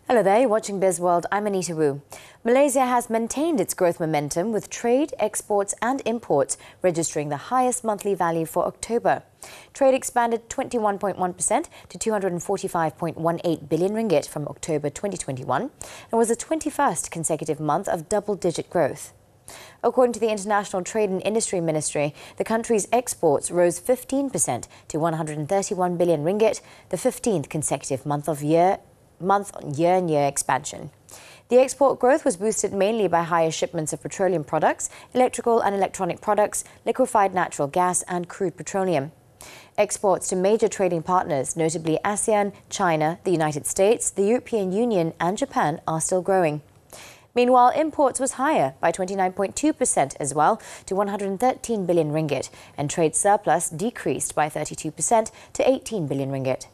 Hello there, you're watching Bizworld. I'm Anita. Malaysia has maintained its growth momentum with trade, exports and imports registering the highest monthly value for October. Trade expanded 21.1% to 245.18 billion ringgit from October 2021 and was the 21st consecutive month of double-digit growth. According to the International Trade and Industry Ministry, the country's exports rose 15% to 131 billion ringgit, the 15th consecutive month on year-on-year expansion. The export growth was boosted mainly by higher shipments of petroleum products, electrical and electronic products, liquefied natural gas and crude petroleum. Exports to major trading partners, notably ASEAN, China, the United States, the European Union and Japan, are still growing. Meanwhile, imports was higher by 29.2% as well to 113 billion ringgit, and trade surplus decreased by 32% to 18 billion ringgit.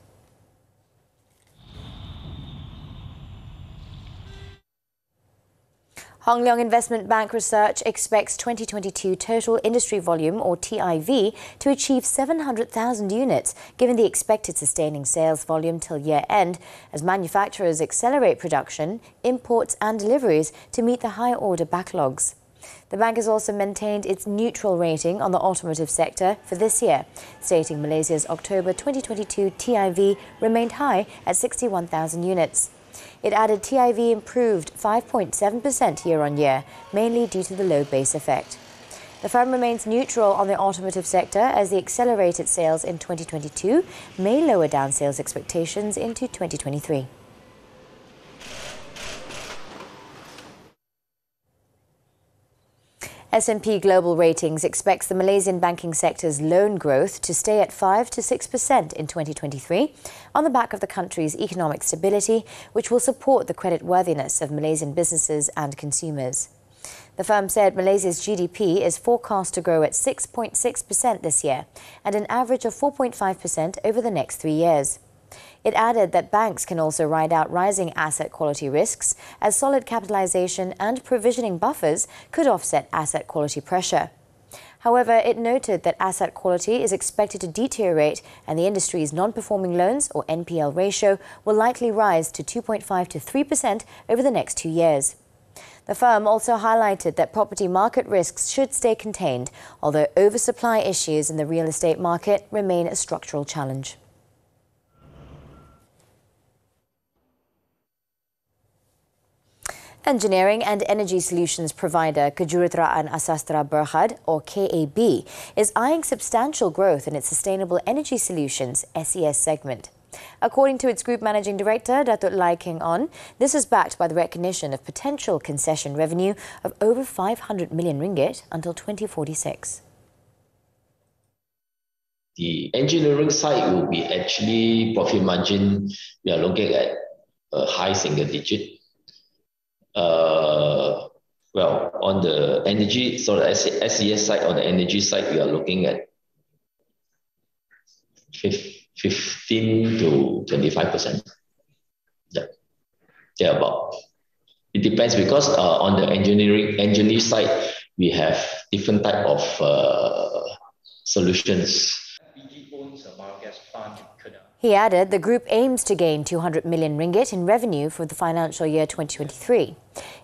Hong Leong Investment Bank Research expects 2022 total industry volume, or TIV, to achieve 700,000 units, given the expected sustaining sales volume till year-end, as manufacturers accelerate production, imports and deliveries to meet the high order backlogs. The bank has also maintained its neutral rating on the automotive sector for this year, stating Malaysia's October 2022 TIV remained high at 61,000 units. It added TIV improved 5.7% year-on-year, mainly due to the low base effect. The firm remains neutral on the automotive sector as the accelerated sales in 2022 may lower down sales expectations into 2023. S&P Global Ratings expects the Malaysian banking sector's loan growth to stay at 5 to 6% in 2023 on the back of the country's economic stability, which will support the creditworthiness of Malaysian businesses and consumers. The firm said Malaysia's GDP is forecast to grow at 6.6% this year and an average of 4.5% over the next 3 years. It added that banks can also ride out rising asset quality risks, as solid capitalization and provisioning buffers could offset asset quality pressure. However, it noted that asset quality is expected to deteriorate and the industry's non-performing loans, or NPL ratio, will likely rise to 2.5 to 3% over the next 2 years. The firm also highlighted that property market risks should stay contained, although oversupply issues in the real estate market remain a structural challenge. Engineering and Energy Solutions provider Kejuruteraan Asastra Berhad, or KAB, is eyeing substantial growth in its Sustainable Energy Solutions SES segment. According to its Group Managing Director, Datuk Lai Keng On, this is backed by the recognition of potential concession revenue of over 500 million ringgit until 2046. The engineering side will be actually profit margin. We are looking at a high single digit. Well, on the energy, so the SES side, on the energy side, we are looking at 15 to 25%. Yeah, about. It depends because on the engineering side, we have different type of solutions. He added the group aims to gain 200 million ringgit in revenue for the financial year 2023.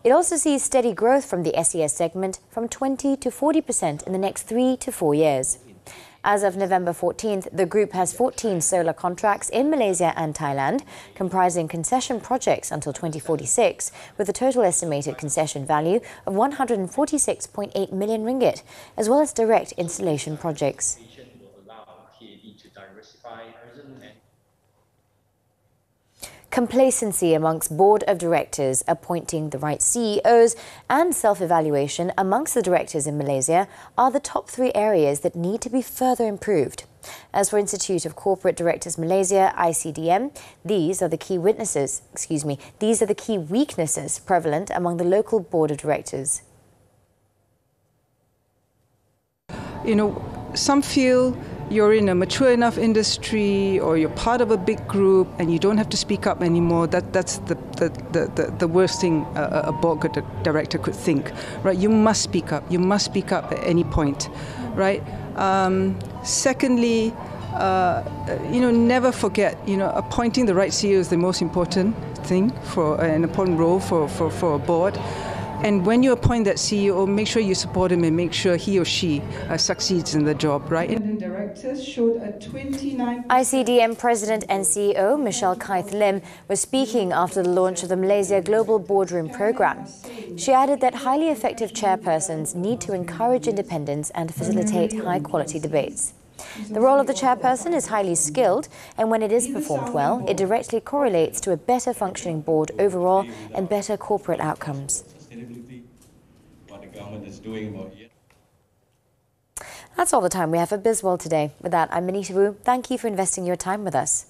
It also sees steady growth from the SES segment from 20 to 40% in the next 3 to 4 years. As of November 14th, the group has 14 solar contracts in Malaysia and Thailand, comprising concession projects until 2046, with a total estimated concession value of 146.8 million ringgit, as well as direct installation projects. Complacency amongst board of directors, appointing the right CEOs and self-evaluation amongst the directors in Malaysia are the top 3 areas that need to be further improved. As for Institute of Corporate Directors Malaysia, ICDM, these are the key weaknesses prevalent among the local board of directors. You know, some feel you're in a mature enough industry or you're part of a big group and you don't have to speak up anymore. That's the worst thing a board director could think, right? You must speak up. You must speak up at any point, right? Secondly, never forget, appointing the right CEO is the most important. thing, for an important role for a board. And when you appoint that CEO, make sure you support him and make sure he or she succeeds in the job, right? Directors showed a 29%. ICDM President and CEO Michelle Kaith Lim was speaking after the launch of the Malaysia Global Boardroom Programme. She added that highly effective chairpersons need to encourage independence and facilitate high-quality debates. The role of the chairperson is highly skilled, and when it is performed well, it directly correlates to a better functioning board overall and better corporate outcomes. What the government is doing about it. That's all the time we have for Bizworld today. With that, I'm Anita. Thank you for investing your time with us.